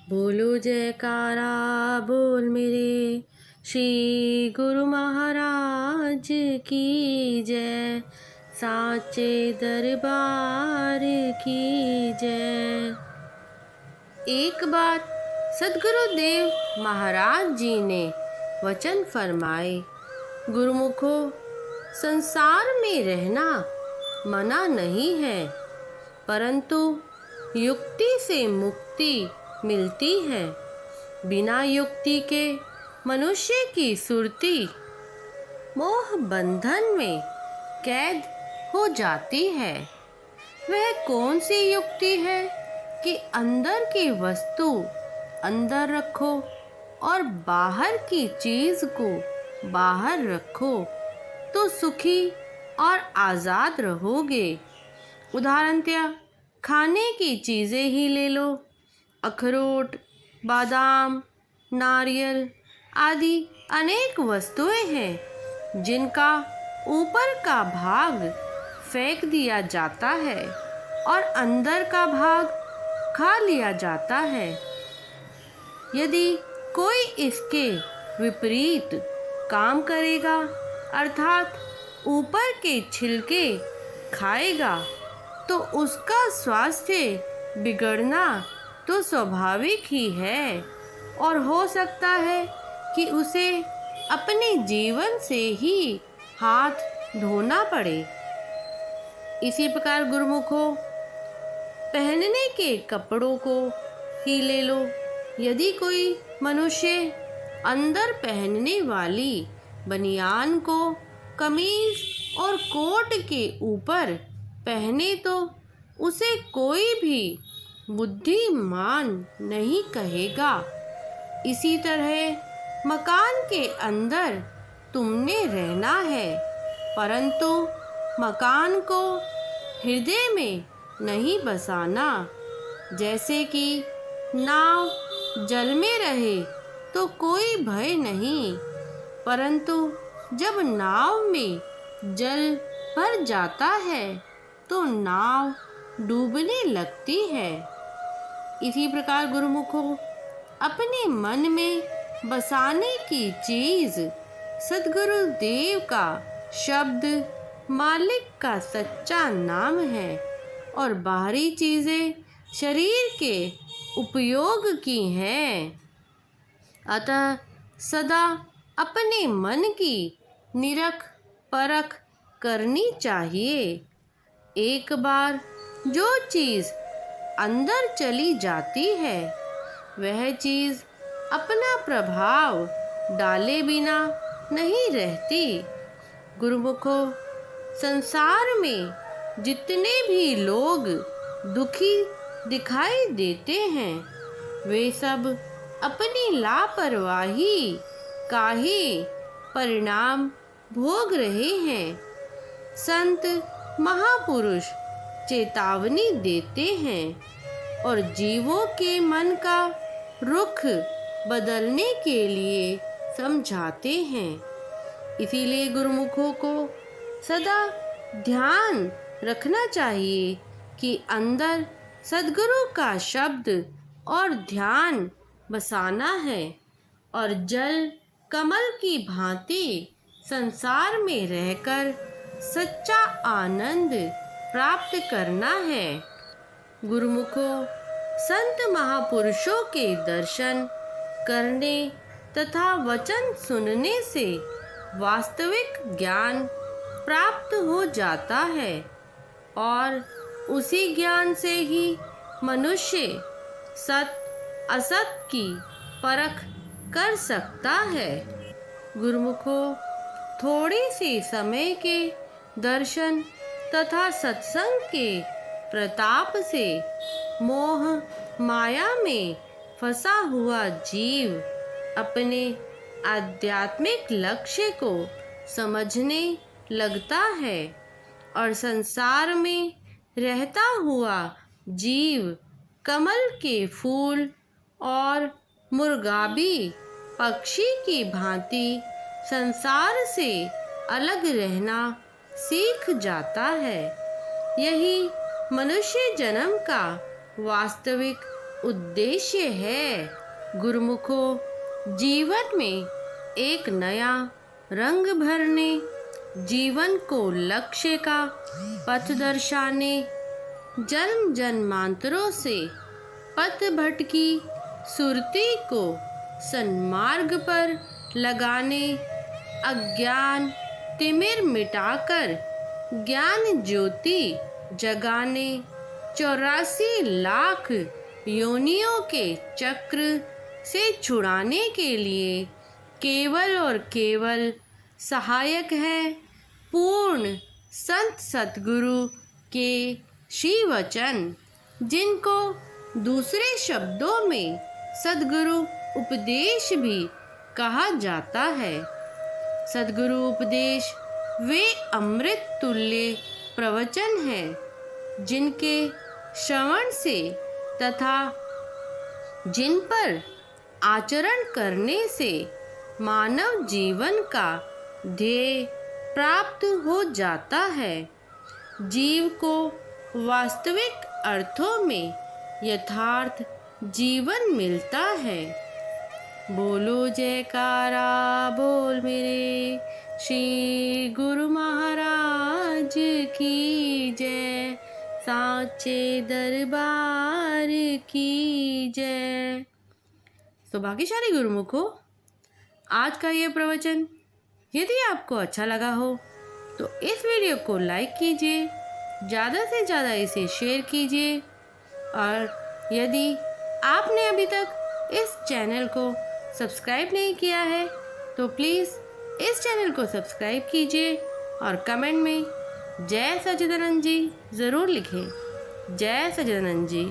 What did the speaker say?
बोलो जयकारा बोल मेरे श्री गुरु महाराज की जय। साचे दरबार की जय। एक बार सदगुरुदेव महाराज जी ने वचन फरमाए, गुरुमुखो, संसार में रहना मना नहीं है, परंतु युक्ति से मुक्ति मिलती है। बिना युक्ति के मनुष्य की सुरती मोह बंधन में कैद हो जाती है। वह कौन सी युक्ति है कि अंदर की वस्तु अंदर रखो और बाहर की चीज को बाहर रखो तो सुखी और आजाद रहोगे। उदाहरणतः खाने की चीजें ही ले लो। अखरोट, बादाम, नारियल आदि अनेक वस्तुएं हैं जिनका ऊपर का भाग फेंक दिया जाता है और अंदर का भाग खा लिया जाता है। यदि कोई इसके विपरीत काम करेगा, अर्थात ऊपर के छिलके खाएगा, तो उसका स्वास्थ्य बिगड़ना तो स्वाभाविक ही है और हो सकता है कि उसे अपने जीवन से ही हाथ धोना पड़े। इसी प्रकार गुरुमुखो, पहनने के कपड़ों को ही ले लो। यदि कोई मनुष्य अंदर पहनने वाली बनियान को कमीज और कोट के ऊपर पहने तो उसे कोई भी बुद्धिमान नहीं कहेगा। इसी तरह मकान के अंदर तुमने रहना है, परंतु मकान को हृदय में नहीं बसाना। जैसे कि नाव जल में रहे तो कोई भय नहीं, परंतु जब नाव में जल भर जाता है तो नाव डूबने लगती है। इसी प्रकार गुरुमुखो, अपने मन में बसाने की चीज सदगुरुदेव का शब्द मालिक का सच्चा नाम है और बाहरी चीजें शरीर के उपयोग की हैं। अतः सदा अपने मन की निरख परख करनी चाहिए। एक बार जो चीज अंदर चली जाती है, वह चीज अपना प्रभाव डाले बिना नहीं रहती। गुरुमुखो, संसार में जितने भी लोग दुखी दिखाई देते हैं, वे सब अपनी लापरवाही का ही परिणाम भोग रहे हैं। संत महापुरुष चेतावनी देते हैं और जीवों के मन का रुख बदलने के लिए समझाते हैं। इसीलिए गुरुमुखों को सदा ध्यान रखना चाहिए कि अंदर सद्गुरु का शब्द और ध्यान बसाना है और जल कमल की भांति संसार में रहकर सच्चा आनंद प्राप्त करना है। गुरुमुखो, संत महापुरुषों के दर्शन करने तथा वचन सुनने से वास्तविक ज्ञान प्राप्त हो जाता है और उसी ज्ञान से ही मनुष्य सत असत की परख कर सकता है। गुरुमुखो, थोड़ी सी समय के दर्शन तथा सत्संग के प्रताप से मोह माया में फंसा हुआ जीव अपने आध्यात्मिक लक्ष्य को समझने लगता है और संसार में रहता हुआ जीव कमल के फूल और मुर्गाबी पक्षी की भांति संसार से अलग रहना सीख जाता है। यही मनुष्य जन्म का वास्तविक उद्देश्य है। गुरुमुखों, जीवन में एक नया रंग भरने, जीवन को लक्ष्य का पथ दर्शाने, जन्म जन्मांतरों से पथ भटकी सुरती को सन्मार्ग पर लगाने, अज्ञान तिमिर मिटाकर ज्ञान ज्योति जगाने, 84 लाख योनियों के चक्र से छुड़ाने के लिए केवल और केवल सहायक है पूर्ण संत सतगुरु के श्री वचन, जिनको दूसरे शब्दों में सद्गुरु उपदेश भी कहा जाता है। सद्गुरु उपदेश वे अमृत तुल्य प्रवचन हैं जिनके श्रवण से तथा जिन पर आचरण करने से मानव जीवन का ध्येय प्राप्त हो जाता है। जीव को वास्तविक अर्थों में यथार्थ जीवन मिलता है। बोलो जयकारा बोल मेरे श्री गुरु महाराज की जय, साचे दरबार की जय। सौभाग्यशाली गुरुमुखों, आज का ये प्रवचन यदि आपको अच्छा लगा हो तो इस वीडियो को लाइक कीजिए, ज़्यादा से ज़्यादा इसे शेयर कीजिए, और यदि आपने अभी तक इस चैनल को सब्सक्राइब नहीं किया है तो प्लीज़ इस चैनल को सब्सक्राइब कीजिए और कमेंट में जय सच्चिदानंद जी ज़रूर लिखें। जय सच्चिदानंद जी।